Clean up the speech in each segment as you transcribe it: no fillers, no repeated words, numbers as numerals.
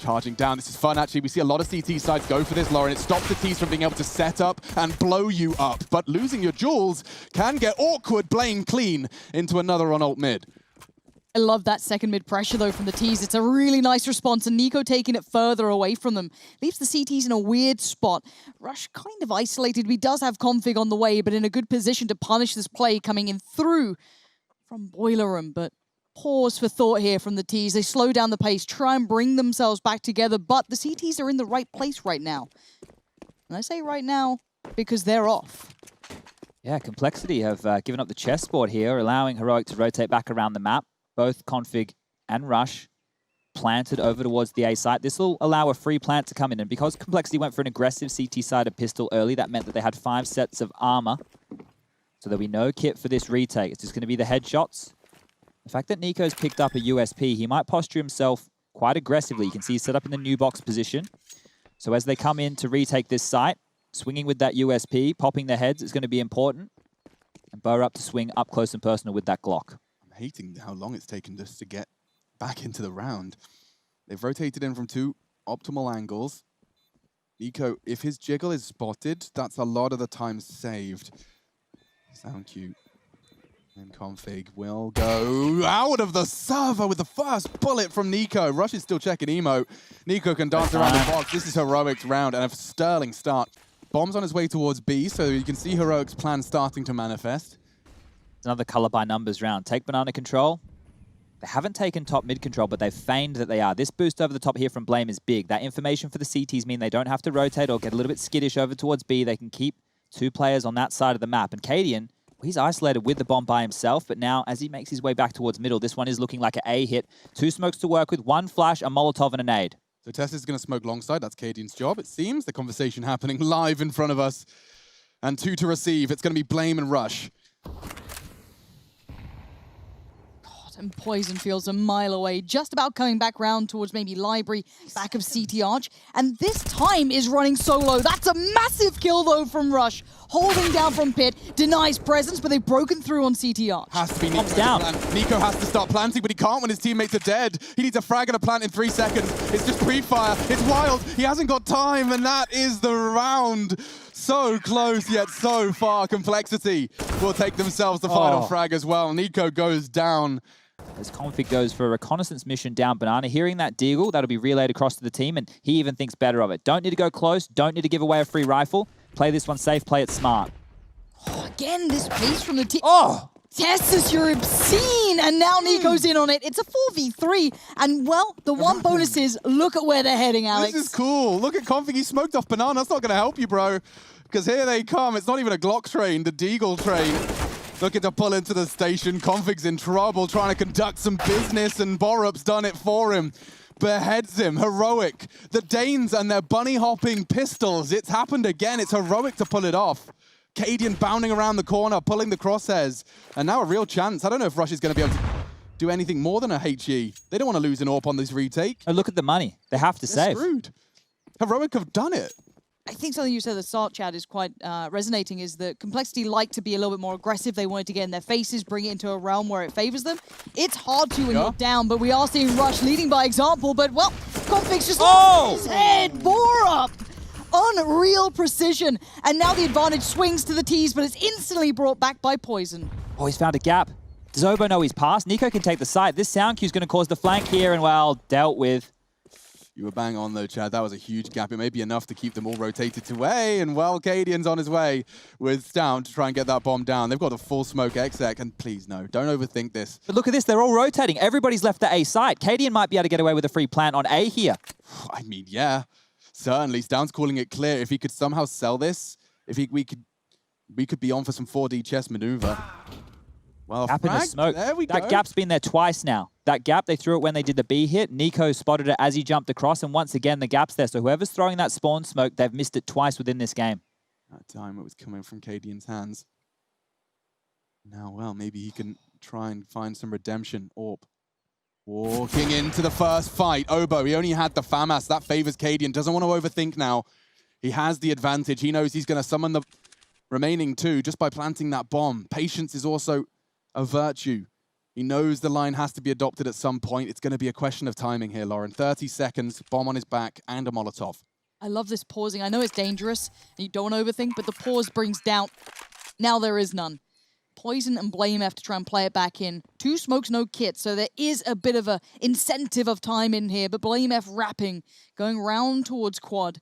Charging down. This is fun, actually. We see a lot of CT sides go for this, Lauren. It stops the Ts from being able to set up and blow you up. But losing your jewels can get awkward, Blame clean into another on ult mid. I love that second mid pressure, though, from the Ts. It's a really nice response, and Nico taking it further away from them. Leaves the CTs in a weird spot. Rush kind of isolated. He does have config on the way, but in a good position to punish this play coming in through from Boiler Room. But pause for thought here from the Ts. They slow down the pace, try and bring themselves back together, but the CTs are in the right place right now. And I say right now because they're off. Yeah, Complexity have given up the chessboard here, allowing Heroic to rotate back around the map. Both Config and Rush planted over towards the A site. This will allow a free plant to come in, and because Complexity went for an aggressive CT-sided pistol early, that meant that they had 5 sets of armor. So there'll be no kit for this retake. It's just going to be the headshots. The fact that Nico's picked up a USP, he might posture himself quite aggressively. You can see he's set up in the new box position. So as they come in to retake this site, swinging with that USP, popping their heads is going to be important. And Burr up to swing up close and personal with that Glock. Hating how long it's taken just to get back into the round. They've rotated in from 2 optimal angles. Nico, if his jiggle is spotted, that's a lot of the time saved. Sound cute. And Config will go out of the server with the first bullet from Nico. Rush is still checking emo. Nico can dance around the box. This is Heroic's round and a sterling start. Bomb's on his way towards B, so you can see Heroic's plan starting to manifest. Another color by numbers round. Take banana control. They haven't taken top mid control, but they've feigned that they are. This boost over the top here from Blame is big. That information for the CTs mean they don't have to rotate or get a little bit skittish over towards B. They can keep 2 players on that side of the map. And Cadian, he's isolated with the bomb by himself, but now as he makes his way back towards middle, this one is looking like an A hit. 2 smokes to work with, 1 flash, a Molotov, and a nade. So Tessa's going to smoke long side. That's Cadian's job, it seems. The conversation happening live in front of us. And 2 to receive. It's going to be Blame and Rush. And Poison feels a mile away, just about coming back round towards maybe Library, back of CT Arch. And this time is running solo. That's a massive kill, though, from Rush. Holding down from Pit, denies presence, but they've broken through on CT Arch. Has to be Nico down. Nico has to start planting, but he can't when his teammates are dead. He needs a frag and a plant in 3 seconds. It's just pre-fire. It's wild. He hasn't got time, and that is the round. So close, yet so far. Complexity will take themselves the final frag as well. Nico goes down. As Config goes for a reconnaissance mission down Banana, hearing that deagle, that'll be relayed across to the team, and he even thinks better of it. Don't need to go close, don't need to give away a free rifle. Play this one safe, play it smart. Oh, again, this pace from the team. Oh! Tessus, you're obscene! And now Nico's in on it. It's a 4v3. And, well, the one bonus is, look at where they're heading, Alex. This is cool. Look at Config. He smoked off Banana. That's not going to help you, bro. Because here they come. It's not even a Glock train, the Deagle train. Looking to pull into the station. Config's in trouble, trying to conduct some business, and Borup's done it for him. Beheads him. Heroic. The Danes and their bunny-hopping pistols. It's happened again. It's Heroic to pull it off. Cadian bounding around the corner, pulling the crosshairs. And now a real chance. I don't know if Rush is going to be able to do anything more than a HE. They don't want to lose an AWP on this retake. Oh, look at the money. They have to save. Screwed. Heroic have done it. I think something you said at the start, Chad, is quite resonating, is that Complexity like to be a little bit more aggressive. They wanted to get in their faces, bring it into a realm where it favors them. It's hard to when you're down, but we are seeing Rush leading by example. But, well, Config's just lost his head. Borup! Unreal precision. And now the advantage swings to the Ts, but it's instantly brought back by Poison. Oh, he's found a gap. Does Obo know he's passed? Nico can take the site. This sound queue's going to cause the flank here, and, well, dealt with. You were bang on, though, Chad. That was a huge gap. It may be enough to keep them all rotated to A, and, well, Cadian's on his way with Stout to try and get that bomb down. They've got a full smoke exec, and please, no, don't overthink this. But look at this. They're all rotating. Everybody's left the A site. Cadian might be able to get away with a free plant on A here. I mean, yeah, certainly. Stout's calling it clear. If he could somehow sell this, we could be on for some 4D chess maneuver. Well, gap in the smoke. There we go. That gap's been there twice now. That gap, they threw it when they did the B hit. Nico spotted it as he jumped across, and once again, the gap's there. So whoever's throwing that spawn smoke, they've missed it twice within this game. That time it was coming from Cadian's hands. Now, well, maybe he can try and find some redemption. AWP walking into the first fight. Obo, he only had the FAMAS. That favors Cadian. Doesn't want to overthink now. He has the advantage. He knows he's going to summon the remaining 2 just by planting that bomb. Patience is also a virtue. He knows the line has to be adopted at some point. It's going to be a question of timing here, Lauren. 30 seconds, bomb on his back, and a Molotov. I love this pausing. I know it's dangerous, and you don't want to overthink, but the pause brings doubt. Now there is none. Poison and Blame have to try and play it back in. 2 smokes, no kit, so there is a bit of a incentive of time in here, but Blame F wrapping, going round towards quad.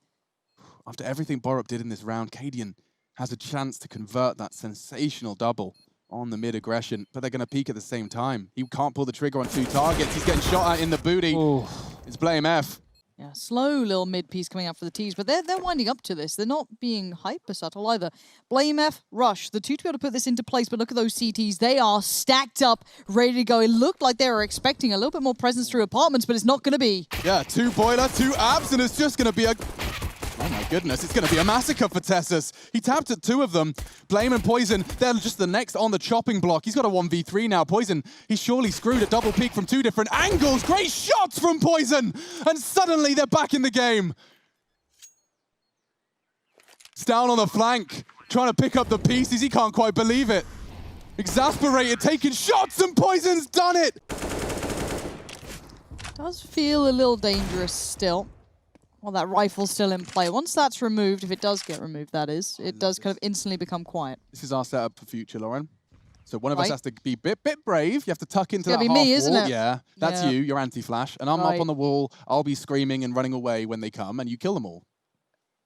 After everything Borup did in this round, Cadian has a chance to convert that sensational double on the mid-aggression, but they're going to peak at the same time. He can't pull the trigger on 2 targets. He's getting shot at in the booty. Ooh. It's Blame F. Yeah, slow little mid-piece coming out for the T's, but they're winding up to this. They're not being hyper-subtle either. Blame F, Rush, the 2 to be able to put this into place, but look at those CTs. They are stacked up, ready to go. It looked like they were expecting a little bit more presence through apartments, but it's not going to be. Yeah, 2 boiler, 2 abs, and it's just going to be a... Oh my goodness, it's going to be a massacre for Tessus. He tapped at 2 of them. Blame and Poison, they're just the next on the chopping block. He's got a 1v3 now. Poison, he's surely screwed. A double peek from 2 different angles. Great shots from Poison. And suddenly they're back in the game. It's down on the flank, trying to pick up the pieces. He can't quite believe it. Exasperated, taking shots, and Poison's done it. Does feel a little dangerous still. Well, that rifle's still in play. Once that's removed, if it does get removed, that is, it does kind of instantly become quiet. This is our setup for future, Lauren. So one of us has to be bit brave. You have to tuck into that be half me, wall. isn't it? Yeah, that's you. You're anti-flash. And I'm up on the wall. I'll be screaming and running away when they come, and you kill them all.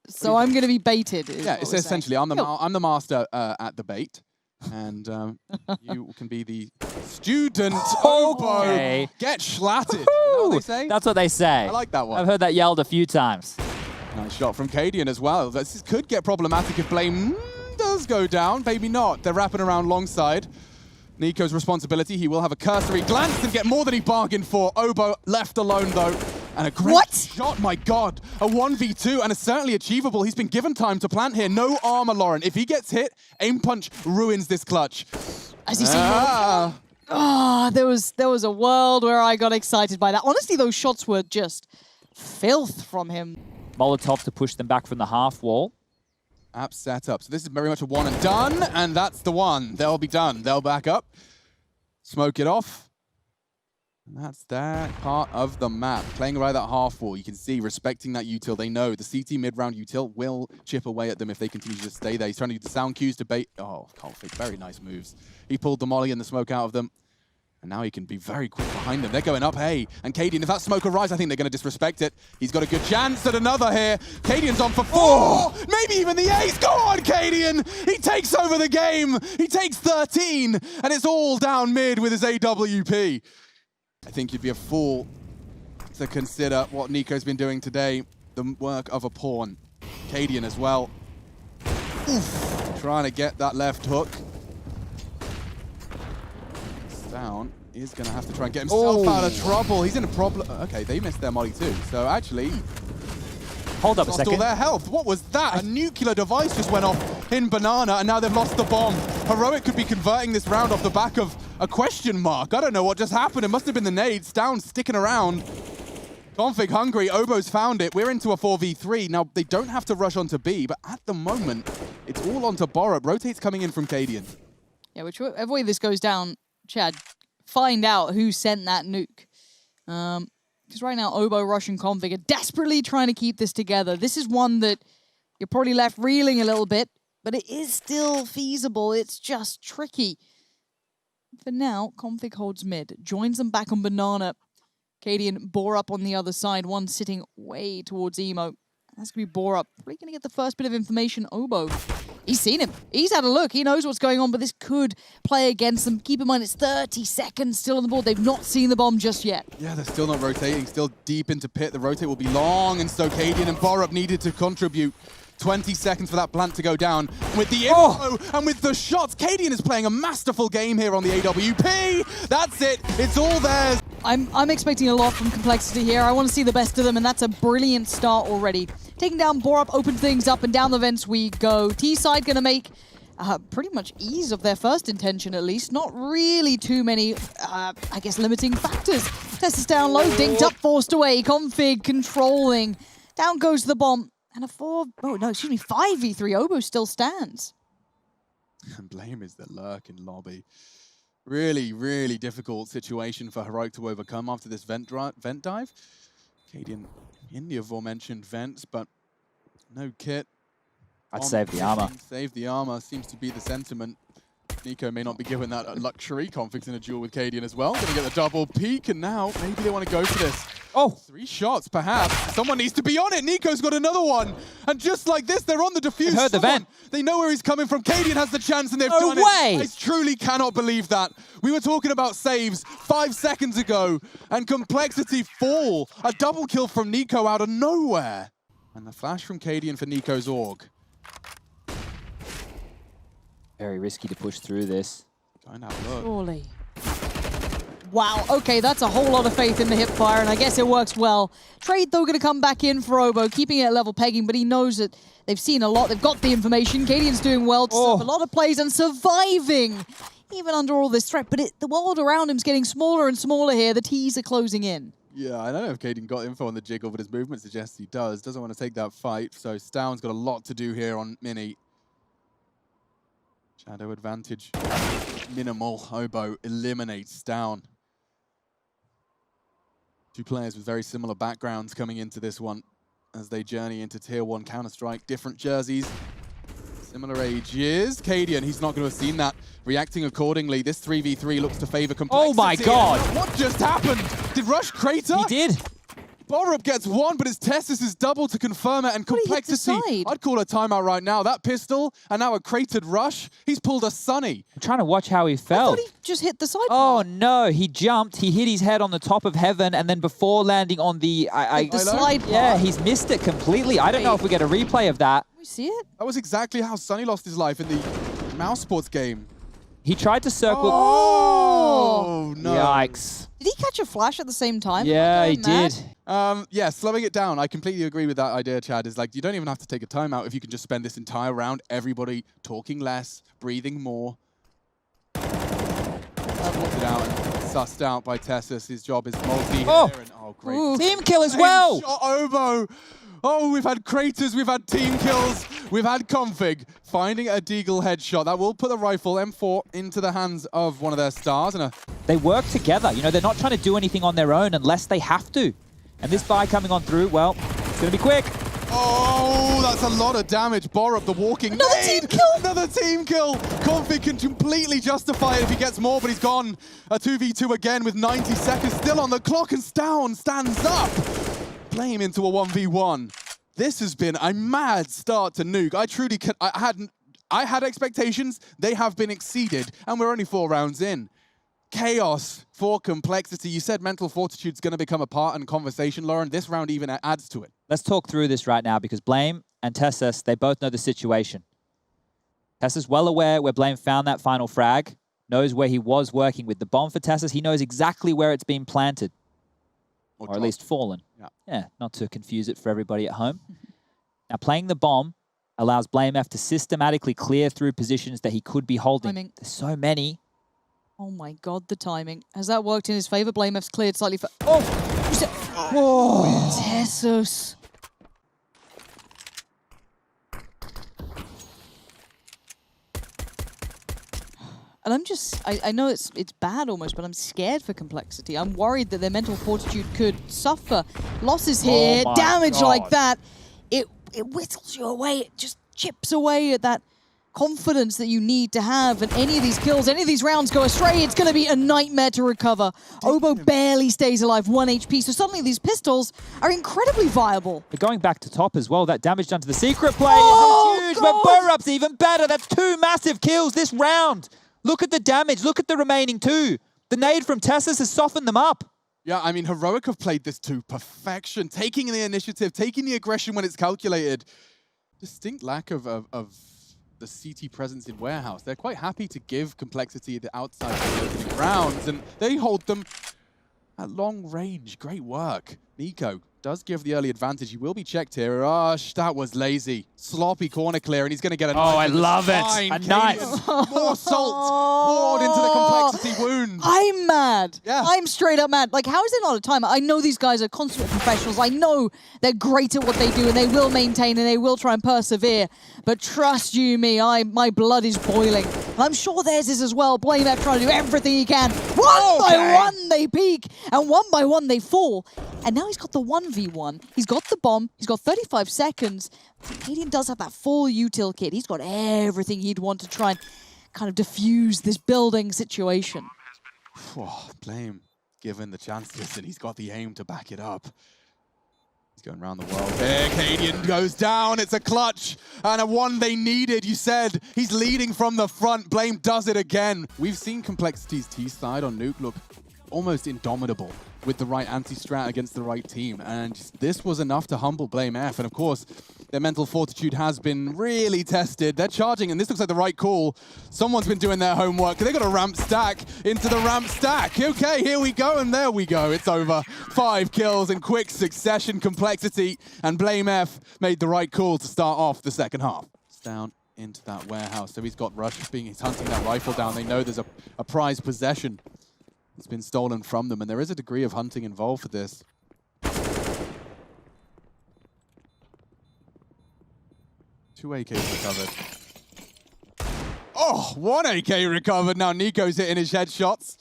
So I'm going to be baited. Yeah, it's essentially, I'm the master at the bait. And you can be the student. Okay. Get schlatted. Is that what they say? That's what they say. I like that one. I've heard that yelled a few times. Nice shot from Cadian as well. This could get problematic if Blame does go down. Maybe not. They're wrapping around longside. Nico's responsibility. He will have a cursory glance and get more than he bargained for. Obo left alone, though. And a great shot, my God. A 1v2, and it's certainly achievable. He's been given time to plant here. No armor, Lauren. If he gets hit, aim punch ruins this clutch. As you see, there was a world where I got excited by that. Honestly, those shots were just filth from him. Molotov to push them back from the half wall. App setup. So this is very much a one and done, and that's the one. They'll be done. They'll back up. Smoke it off. And that's that part of the map. Playing around that half wall, you can see, respecting that util. They know the CT mid-round util will chip away at them if they continue to stay there. He's trying to use the sound cues to bait. Oh, Config, very nice moves. He pulled the molly and the smoke out of them. And now he can be very quick behind them. They're going up, hey. And Cadian, if that smoke arrives, I think they're going to disrespect it. He's got a good chance at another here. Cadian's on for 4. Maybe even the ace. Go on, Cadian. He takes over the game. He takes 13. And it's all down mid with his AWP. I think you'd be a fool to consider what Nico's been doing today. The work of a pawn. Cadian as well. Oof. Trying to get that left hook. Down. He's going to have to try and get himself out of trouble. He's in a problem. Okay, they missed their molly too. So actually, hold up a second. Lost all their health. What was that? A nuclear device just went off in Banana, and now they've lost the bomb. Heroic could be converting this round off the back of a question mark. I don't know what just happened. It must have been the nades. Down, sticking around. Config hungry. Obo's found it. We're into a 4v3. Now, they don't have to rush onto B, but at the moment, it's all onto Borup. Rotate's coming in from Cadian. Yeah, whichever way this goes down, Chad, find out who sent that nuke. Because right now, Obo, Rush, and Config are desperately trying to keep this together. This is one that you're probably left reeling a little bit, but it is still feasible. It's just tricky. For now, Config holds mid, joins them back on Banana. Cadian, Borup on the other side, one sitting way towards Emo. That's going to be Borup. Probably going to get the first bit of information. Obo, he's seen him. He's had a look. He knows what's going on, but this could play against them. Keep in mind, it's 30 seconds still on the board. They've not seen the bomb just yet. Yeah, they're still not rotating. Still deep into pit. The rotate will be long, and so Cadian and Borup needed to contribute. 20 seconds for that plant to go down. With the info and with the shots, Cadian is playing a masterful game here on the AWP. That's it. It's all theirs. I'm expecting a lot from Complexity here. I want to see the best of them, and that's a brilliant start already. Taking down Borup, open things up, and down the vents we go. T-side going to make pretty much ease of their first intention, at least. Not really too many, I guess, limiting factors. Tessus down low, dinked up, forced away. Config controlling. Down goes the bomb. And a 5v3 Obo still stands. And Blame is the lurk in lobby. Really, really difficult situation for Heroic to overcome after this vent dive. Cadian in the aforementioned vents, but no kit. I'd save the armor. Save the armor seems to be the sentiment. NiKo may not be given that luxury. Config's in a duel with Cadian as well. Gonna get the double peek, and now maybe they want to go for this. Oh! 3 shots, perhaps. Someone needs to be on it. NiKo's got another one. And just like this, they're on the defuse. They've heard the vent. They know where he's coming from. Cadian has the chance, and they've No done way! it. I truly cannot believe that. We were talking about saves 5 seconds ago, and Complexity fall. A double kill from NiKo out of nowhere. And the flash from Cadian for NiKo's org. Very risky to push through this. Going to have a look. Surely. Wow, okay, that's a whole lot of faith in the hip fire, and I guess it works well. Trade, though, going to come back in for Obo, keeping it at level pegging, but he knows that they've seen a lot, they've got the information. Cadian's doing well to serve a lot of plays and surviving, even under all this threat. But the world around him's getting smaller and smaller here. The T's are closing in. Yeah, I don't know if Cadian got info on the jiggle, but his movement suggests he does. Doesn't want to take that fight, so Stound's got a lot to do here on Mini. Shadow advantage. Minimal. Obo eliminates Stound. 2 players with very similar backgrounds coming into this one as they journey into Tier 1 Counter-Strike. Different jerseys, similar ages. Cadian, he's not going to have seen that. Reacting accordingly, this 3v3 looks to favor Complexity. Oh my god! What just happened? Did Rush crater? He did! Borup gets 1, but it's Tessus' double to confirm it, and Complexity. I'd call a timeout right now. That pistol, and now a cratered Rush. He's pulled a Sunny. I'm trying to watch how he fell. I thought he just hit the side. Oh no, he jumped, he hit his head on the top of heaven, and then before landing on the... the slide part. Yeah, he's missed it completely. I don't know if we get a replay of that. Can we see it? That was exactly how Sunny lost his life in the Mouse Sports game. He tried to circle... Oh, no. Yikes. Did he catch a flash at the same time? Yeah, he did. Yeah, slowing it down. I completely agree with that idea, Chad. Is like, you don't even have to take a timeout if you can just spend this entire round, everybody talking less, breathing more. It out and sussed out by Tessus. His job is multi here. Oh! And, oh, great. Ooh. Team kill as well! Shot Obo. Oh, we've had craters, we've had team kills, we've had Config finding a Deagle headshot. That will put the rifle M4 into the hands of one of their stars. And They work together. You know, they're not trying to do anything on their own unless they have to. And this buy coming on through, well, it's going to be quick. oh, that's a lot of damage. Borup, the walking Another maid. team kill! Another team kill. Config can completely justify it if he gets more, but he's gone. A 2v2 again with 90 seconds still on the clock, and Stound stands up. Blame into a 1v1. This has been a mad start to Nuke. I truly I had expectations. They have been exceeded, and we're only 4 rounds in. Chaos for Complexity. You said mental fortitude's going to become a part in conversation, Lauren. This round even adds to it. Let's talk through this right now because Blame and Tessus, they both know the situation. Tessus well aware where Blame found that final frag, knows where he was working with the bomb for Tessus. He knows exactly where it's been planted, or at least fallen. Yeah, not to confuse it for everybody at home. Now, playing the bomb allows Blame F to systematically clear through positions that he could be holding. There's so many. Oh my god, the timing. Has that worked in his favor? Blame F's cleared slightly for... Oh! Oh! Tessus. And I'm just... I know it's bad almost, but I'm scared for Complexity. I'm worried that their mental fortitude could suffer. Losses here, damage like that. It whittles you away. It just chips away at that confidence that you need to have, and any of these kills, any of these rounds go astray, it's going to be a nightmare to recover. Obo barely stays alive, 1 HP, so suddenly these pistols are incredibly viable. But going back to top as well, that damage done to the secret play is huge, but Borup's even better. That's 2 massive kills this round. Look at the damage, look at the remaining 2. The nade from Tessus has softened them up. Yeah, I mean, Heroic have played this to perfection, taking the initiative, taking the aggression when it's calculated. Distinct lack of the CT presence in Warehouse. They're quite happy to give Complexity the outside of the opening rounds, and they hold them at long range. Great work. NiKo does give the early advantage. He will be checked here. Rush, that was lazy. Sloppy corner clear, and he's going to get a knife. Oh, I love it. A knife. More salt poured into the complexity wound. I'm mad. Yeah. I'm straight up mad. Like, how is it not a timer? I know these guys are consummate professionals. I know they're great at what they do, and they will maintain, and they will try and persevere. But trust you me, my blood is boiling. And I'm sure theirs is as well. BlameF trying to do everything he can. One by one, they peak, and one by one, they fall. And now he's got the 1v1. He's got the bomb. He's got 35 seconds. Canadian does have that full util kit. He's got everything he'd want to try and kind of diffuse this building situation. Oh, Blame, given the chances, and he's got the aim to back it up. He's going around the world here. Canadian goes down. It's a clutch and a one they needed. You said he's leading from the front. Blame does it again. We've seen Complexity's T side on Nuke look almost indomitable with the right anti-strat against the right team. And this was enough to humble BlameF. And of course, their mental fortitude has been really tested. They're charging, and this looks like the right call. Someone's been doing their homework. They got a ramp stack into the ramp stack. Okay, here we go, and there we go. It's over. 5 kills in quick succession. Complexity and BlameF made the right call to start off the second half. It's down into that warehouse. So he's got Rush he's hunting that rifle down. They know there's a prized possession. It's been stolen from them, and there is a degree of hunting involved for this. Two AKs recovered. Oh, 1 AK recovered. Now Nico's hitting his headshots.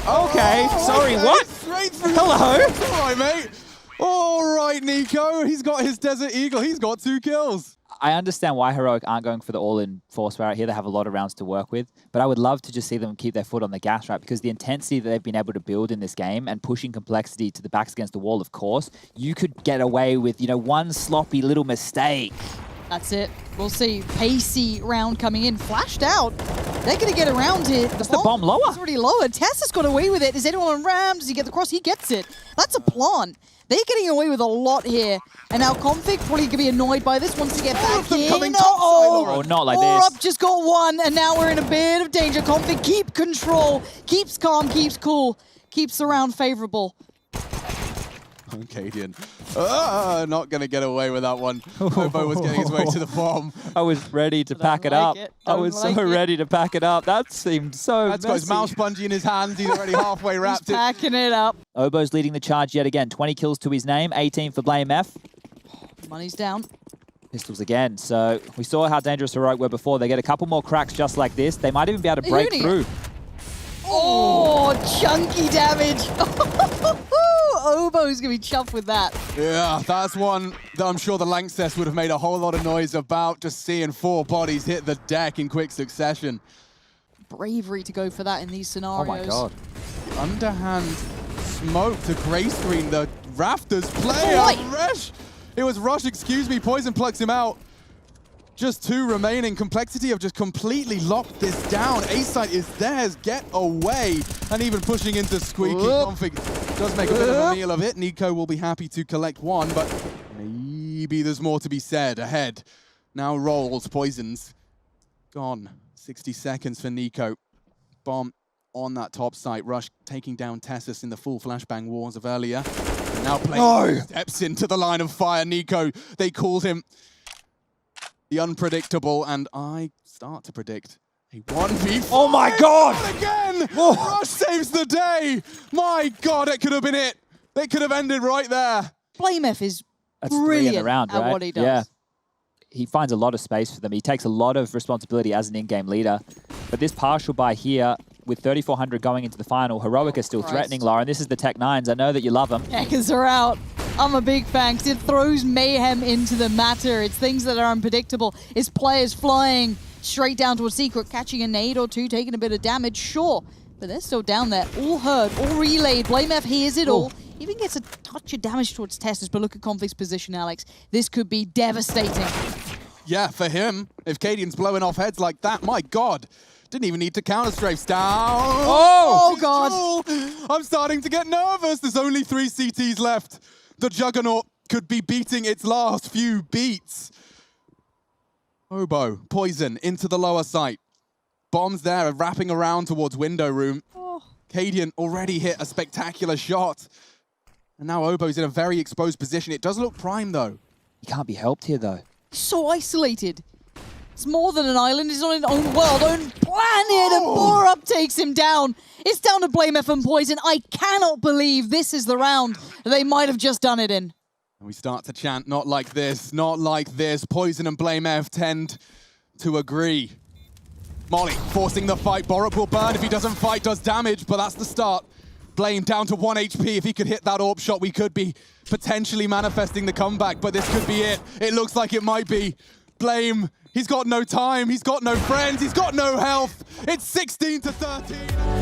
Okay, sorry, okay. what? Straight through. Hello? All right, mate. All right, Nico. He's got his Desert Eagle. He's got 2 kills. I understand why Heroic aren't going for the all-in force barrel here. They have a lot of rounds to work with, but I would love to just see them keep their foot on the gas, right? Because the intensity that they've been able to build in this game and pushing Complexity to the backs against the wall, of course, you could get away with, you know, one sloppy little mistake. That's it. We'll see. Pacey round coming in. Flashed out. They're going to get around it. That's the bomb lower. It's already lowered. Tess has got away with it. Is anyone on Ram? Does he get the cross? He gets it. That's a plant. They're getting away with a lot here. And now Config probably going to be annoyed by this once to get back in. Coming Oh, not like this. Up just got 1, and now we're in a bit of danger. Config keep control, keeps calm, keeps cool, keeps the round favorable. Cadian. Not going to get away with that one. Hobo was getting his way to the bomb. I was ready to pack it up. I was so ready to pack it up. That seemed so That's got his mouse bungee in his hands. He's already halfway wrapped He's packing it up. Obo's leading the charge yet again. 20 kills to his name, 18 for BlameF. Money's down. Pistols again. So we saw how dangerous Heroic were before. They get a couple more cracks just like this. They might even be able to break through. Oh, chunky damage. Obo's going to be chuffed with that. Yeah, that's one that I'm sure the Lanxess would have made a whole lot of noise about, just seeing 4 bodies hit the deck in quick succession. Bravery to go for that in these scenarios. Oh my god. Underhand smoke to gray screen the Rafters player. Rush. It was Rush, excuse me. Poison plucks him out. Just 2 remaining. Complexity have just completely locked this down. A-side is theirs. Get away. And even pushing into Squeaky. Config does make a bit of a meal of it. Nico will be happy to collect 1, but maybe there's more to be said. Ahead. Now rolls. Poisons. Gone. 60 seconds for Nico. Bomb on that top site. Rush taking down Tessus in the full flashbang wars of earlier. And now Blame steps into the line of fire. Nico, they called him the unpredictable, and I start to predict a 1v4. Oh my god! Again! Rush saves the day! My god, it could have been it. It could have ended right there. BlameF is That's 3 brilliant in a round, at right? what he does. Yeah. He finds a lot of space for them. He takes a lot of responsibility as an in-game leader. But this partial buy here, with 3,400 going into the final, Heroic is still threatening, Lauren. This is the Tech 9s. I know that you love them. Echoes are out. I'm a big fan because it throws mayhem into the matter. It's things that are unpredictable. It's players flying straight down to a secret, catching a nade or 2, taking a bit of damage, sure. But they're still down there. All heard, all relayed. BlameF hears it all. Even gets a touch of damage towards Tessus, but look at Config's position, Alex. This could be devastating. Yeah, for him, if Cadian's blowing off heads like that, my god. Didn't even need to counter-strafe. Down. Oh god. I'm starting to get nervous. There's only 3 CTs left. The Juggernaut could be beating its last few beats. Obo, Poison into the lower site. Bombs there, wrapping around towards window room. Cadian already hit a spectacular shot. And now Obo's in a very exposed position. It does look prime, though. He can't be helped here, though. So isolated. It's more than an island. He's on his own world, own planet, and Borup takes him down. It's down to Blame F and Poison. I cannot believe this is the round they might have just done it in. And we start to chant, not like this, not like this. Poison and Blame F tend to agree. Molly forcing the fight. Borup will burn. If he doesn't fight, does damage, but that's the start. Blame down to 1 HP. If he could hit that AWP shot, we could be potentially manifesting the comeback, but this could be it. It looks like it might be. Blame, he's got no time, he's got no friends, he's got no health. It's 16 to 13.